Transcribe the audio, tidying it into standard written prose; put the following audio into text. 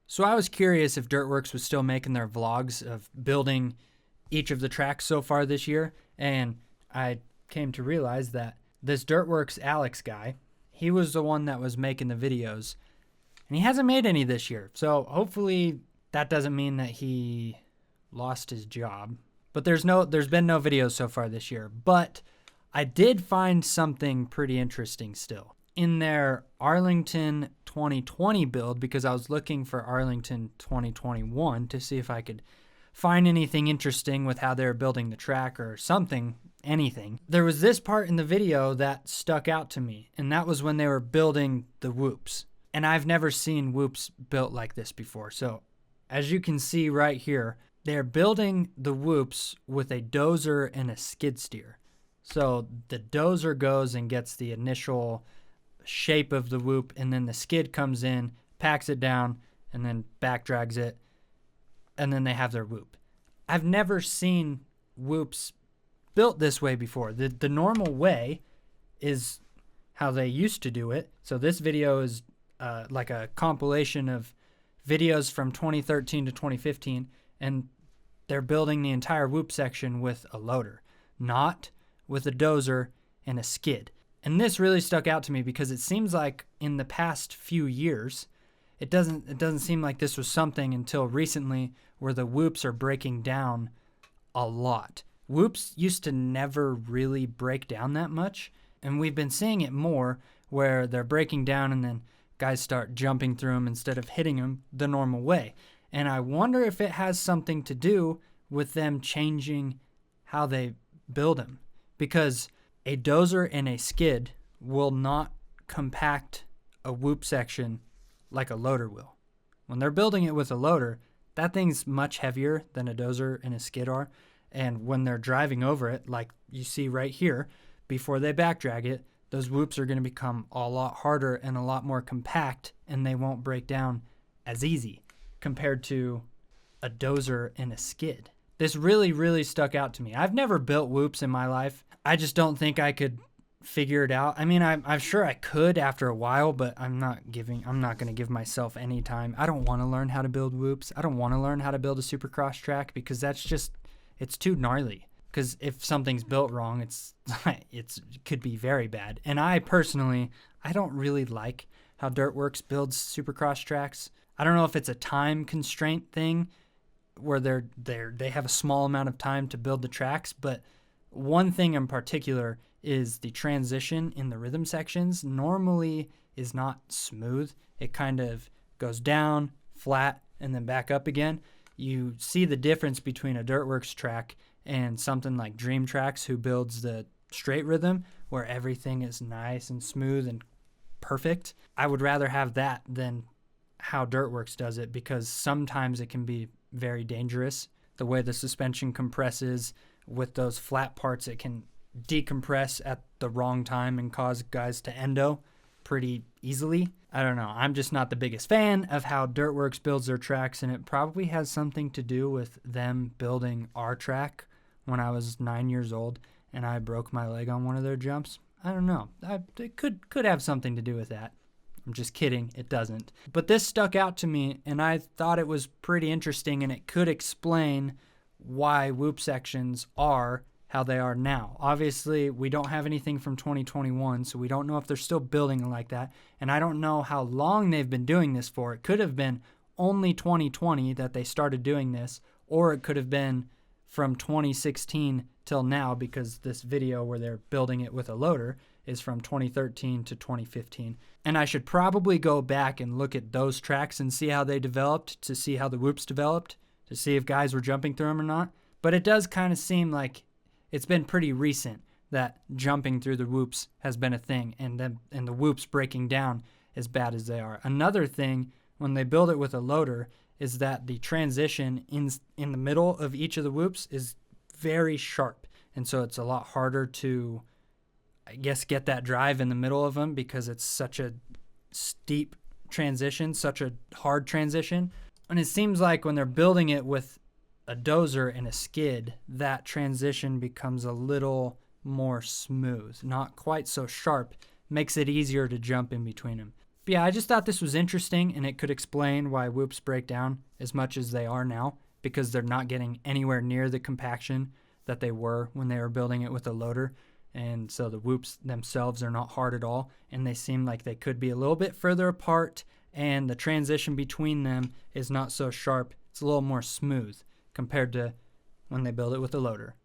So I was curious if Dirt Wurx was still making their vlogs of building each of the tracks so far this year, and I came to realize that this Dirt Wurx Alex guy, he was the one that was making the videos, and he hasn't made any this year. So hopefully that doesn't mean that he lost his job. But there's been no videos so far this year. But I did find something pretty interesting still. In their Arlington 2020 build, because I was looking for Arlington 2021 to see if I could find anything interesting with how they were building the track or something, anything. There was this part in the video that stuck out to me, and that was when they were building the whoops. And I've never seen whoops built like this before. So as you can see right here, they're building the whoops with a dozer and a skid steer. So the dozer goes and gets the initial shape of the whoop, and then the skid comes in, packs it down, and then back drags it, and then they have their whoop. I've never seen whoops built this way before. The normal way is how they used to do it. So this video is like a compilation of videos from 2013 to 2015, and they're building the entire whoop section with a loader, not with a dozer and a skid. And this really stuck out to me because it seems like in the past few years, it doesn't seem like this was something until recently where the whoops are breaking down a lot. Whoops used to never really break down that much, and we've been seeing it more where they're breaking down and then guys start jumping through them instead of hitting them the normal way. And I wonder if it has something to do with them changing how they build them, because a dozer and a skid will not compact a whoop section like a loader will. When they're building it with a loader, that thing's much heavier than a dozer and a skid are. And when they're driving over it, like you see right here, before they back drag it, those whoops are going to become a lot harder and a lot more compact, and they won't break down as easy compared to a dozer and a skid. This really, really stuck out to me. I've never built whoops in my life. I just don't think I could figure it out. I mean, I'm sure I could after a while, but I'm not going to give myself any time. I don't want to learn how to build whoops. I don't want to learn how to build a supercross track because it's too gnarly. Because if something's built wrong, it could be very bad. And I personally, I don't really like how Dirt Wurx builds supercross tracks. I don't know if it's a time constraint thing where they have a small amount of time to build the tracks, but one thing in particular is the transition in the rhythm sections normally is not smooth. It kind of goes down, flat, and then back up again. You see the difference between a Dirt Wurx track and something like Dream Tracks, who builds the straight rhythm where everything is nice and smooth and perfect. I would rather have that than how Dirt Wurx does it, because sometimes it can be very dangerous. The way the suspension compresses with those flat parts, it can decompress at the wrong time and cause guys to endo pretty easily. I don't know. I'm just not the biggest fan of how Dirt Wurx builds their tracks, and it probably has something to do with them building our track when I was 9 years old and I broke my leg on one of their jumps. I don't know. It could have something to do with that. I'm just kidding. It doesn't. But this stuck out to me, and I thought it was pretty interesting, and it could explain why whoop sections are how they are now. Obviously, we don't have anything from 2021, so we don't know if they're still building it like that, and I don't know how long they've been doing this for. It could have been only 2020 that they started doing this, or it could have been from 2016 till now, because this video where they're building it with a loader is from 2013 to 2015. And I should probably go back and look at those tracks and see how they developed, to see how the whoops developed, to see if guys were jumping through them or not. But it does kind of seem like it's been pretty recent that jumping through the whoops has been a thing, and the whoops breaking down as bad as they are. Another thing, when they build it with a loader, is that the transition in the middle of each of the whoops is very sharp. And so it's a lot harder to, I guess, get that drive in the middle of them, because it's such a steep transition, such a hard transition. And it seems like when they're building it with a dozer and a skid, that transition becomes a little more smooth, not quite so sharp, makes it easier to jump in between them. But yeah, I just thought this was interesting, and it could explain why whoops break down as much as they are now, because they're not getting anywhere near the compaction that they were when they were building it with a loader. And so the whoops themselves are not hard at all, and they seem like they could be a little bit further apart, and the transition between them is not so sharp. It's a little more smooth compared to when they build it with a loader.